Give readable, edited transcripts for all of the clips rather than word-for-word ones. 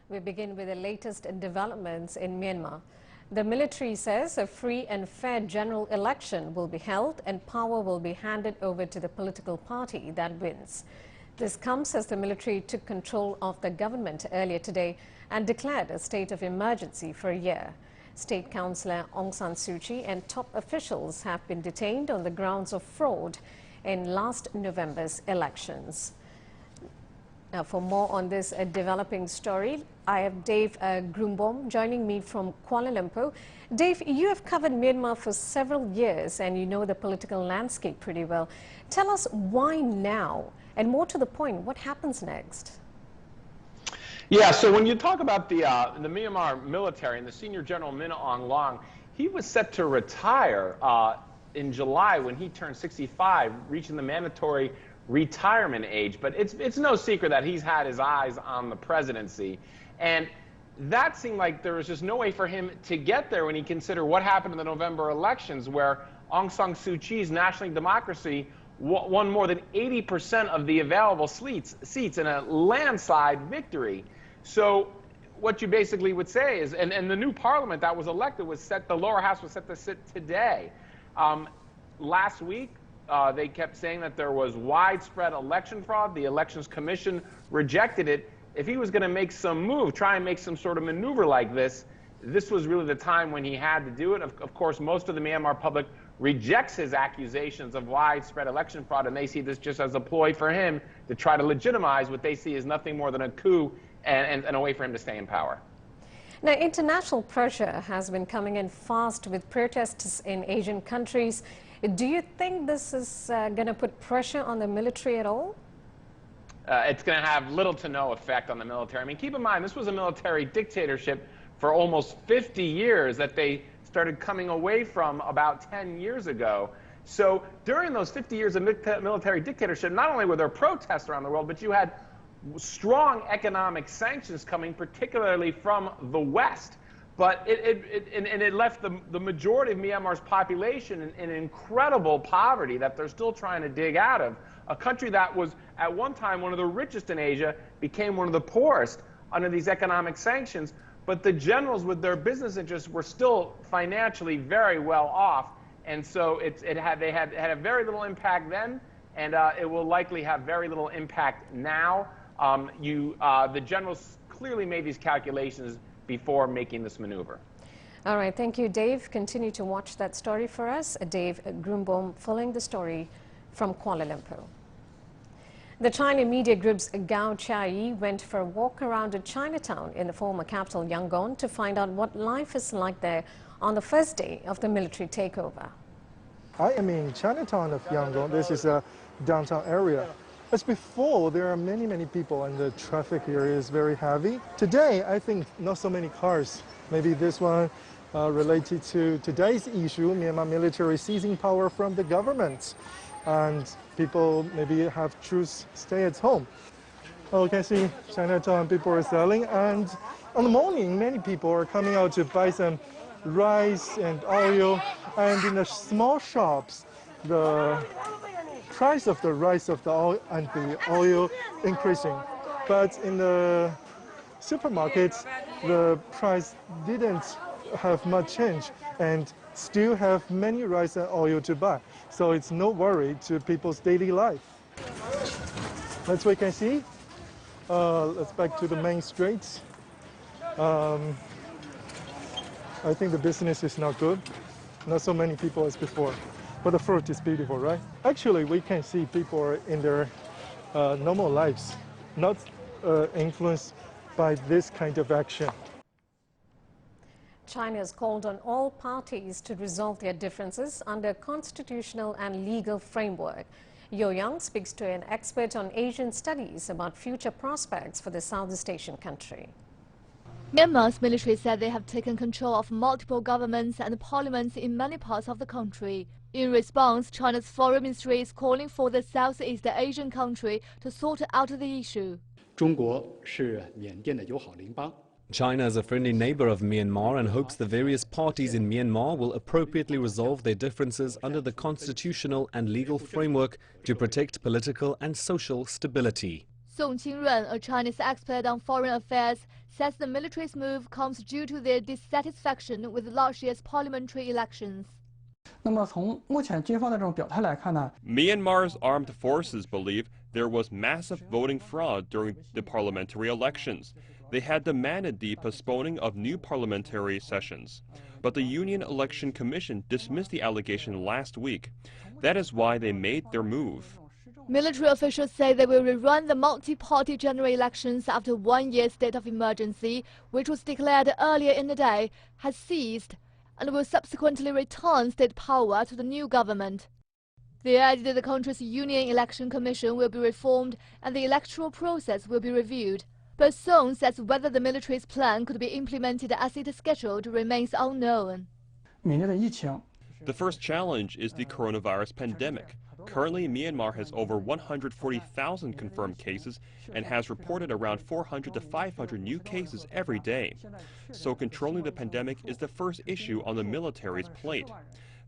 We begin with the latest developments in Myanmar. The military says a free and fair general election will be held and power will be handed over to the political party that wins. This comes as the military took control of the government earlier today and declared a state of emergency for a year. State Councillor Aung San Suu Kyi and top officials have been detained on the grounds of fraud in last November's elections. Now, for more on this developing story, I have Dave Grumbom joining me from Kuala Lumpur. Dave, you have covered Myanmar for several years and you know the political landscape pretty well. Tell us why now? And more to the point, what happens next? Yeah, so when you talk about the Myanmar military and the Senior General Min Aung Hlaing, he was set to retire in July when he turned 65, reaching the mandatory retirement age. But it's no secret that he's had his eyes on the presidency. And that seemed like there was just no way for him to get there when you consider what happened in the November elections, where Aung San Suu Kyi's National Democracy won more than 80% of the available seats in a landslide victory. So what you basically would say is, and the new parliament that was elected was set, the lower house was set to sit today. Last week, they kept saying that there was widespread election fraud. The Elections Commission rejected it. If he was going to make some move, try and make some sort of maneuver like this was really the time when he had to do it. Of course, most of the Myanmar public rejects his accusations of widespread election fraud, and they see this just as a ploy for him to try to legitimize what they see as nothing more than a coup and a way for him to stay in power. Now, international pressure has been coming in fast with protests in Asian countries. Do you think this is going to put pressure on the military at all? It's going to have little to no effect on the military. I mean, keep in mind, this was a military dictatorship for almost 50 years that they started coming away from about 10 years ago. So during those 50 years of military dictatorship, not only were there protests around the world, but you had strong economic sanctions coming, particularly from the West. But it left the majority of Myanmar's population in incredible poverty that they're still trying to dig out of. A country that was at one time one of the richest in Asia became one of the poorest under these economic sanctions. But the generals with their business interests were still financially very well off. And so they had a very little impact then, and it will likely have very little impact now. The generals clearly made these calculations before making this maneuver. All right, thank you, Dave. Continue to watch that story for us. Dave Grumbom following the story from Kuala Lumpur. The China media group's Gao Chiayi went for a walk around Chinatown in the former capital Yangon to find out what life is like there on the first day of the military takeover. I am in Chinatown of Yangon. This is a downtown area. As before, there are many people and the traffic here is very heavy. Today, I think not so many cars. Maybe this one related to today's issue, Myanmar military seizing power from the government. And people maybe have choose stay at home. Oh, you can see Chinatown, people are selling. And on the morning, many people are coming out to buy some rice and oil. And in the small shops, the price of the rice, of the oil, and the oil increasing. But in the supermarkets, the price didn't have much change and still have many rice and oil to buy. So it's no worry to people's daily life. That's what you can see. Let's back to the main streets. I think the business is not good. Not so many people as before. But the fruit is beautiful, right? Actually, we can see people are in their normal lives, not influenced by this kind of action. China has called on all parties to resolve their differences under a constitutional and legal framework. Yo Young speaks to an expert on Asian studies about future prospects for the Southeast Asian country. Myanmar's military said they have taken control of multiple governments and parliaments in many parts of the country. In response, China's foreign ministry is calling for the Southeast Asian country to sort out the issue. China is a friendly neighbor of Myanmar and hopes the various parties in Myanmar will appropriately resolve their differences under the constitutional and legal framework to protect political and social stability. Song Qingrun, a Chinese expert on foreign affairs, says the military's move comes due to their dissatisfaction with last year's parliamentary elections. Myanmar's armed forces believe there was massive voting fraud during the parliamentary elections. They had demanded the postponing of new parliamentary sessions. But the Union Election Commission dismissed the allegation last week. That is why they made their move. Military officials say they will rerun the multi-party general elections after 1 year state of emergency, which was declared earlier in the day, has ceased, and will subsequently return state power to the new government. They added that the country's Union Election Commission will be reformed and the electoral process will be reviewed. But Song says whether the military's plan could be implemented as it is scheduled remains unknown. The first challenge is the coronavirus pandemic. Currently, Myanmar has over 140,000 confirmed cases and has reported around 400 to 500 new cases every day. So controlling the pandemic is the first issue on the military's plate.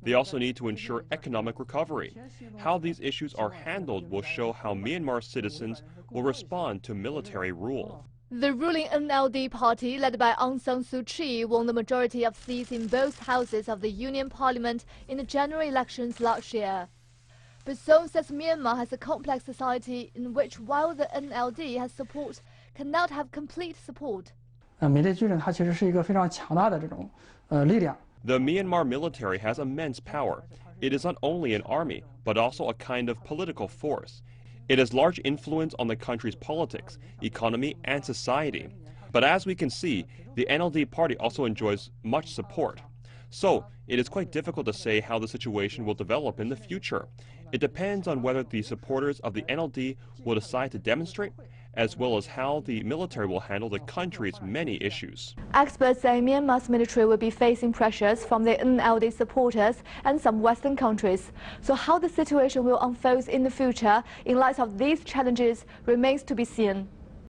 They also need to ensure economic recovery. How these issues are handled will show how Myanmar citizens will respond to military rule. The ruling NLD party, led by Aung San Suu Kyi, won the majority of seats in both houses of the Union Parliament in the general elections last year. But Song says Myanmar has a complex society in which, while the NLD has support, cannot have complete support. The Myanmar military has immense power. It is not only an army, but also a kind of political force. It has large influence on the country's politics, economy, and society. But as we can see, the NLD party also enjoys much support. So, it is quite difficult to say how the situation will develop in the future. It depends on whether the supporters of the NLD will decide to demonstrate, as well as how the military will handle the country's many issues. Experts say Myanmar's military will be facing pressures from the NLD supporters and some Western countries. So how the situation will unfold in the future in light of these challenges remains to be seen.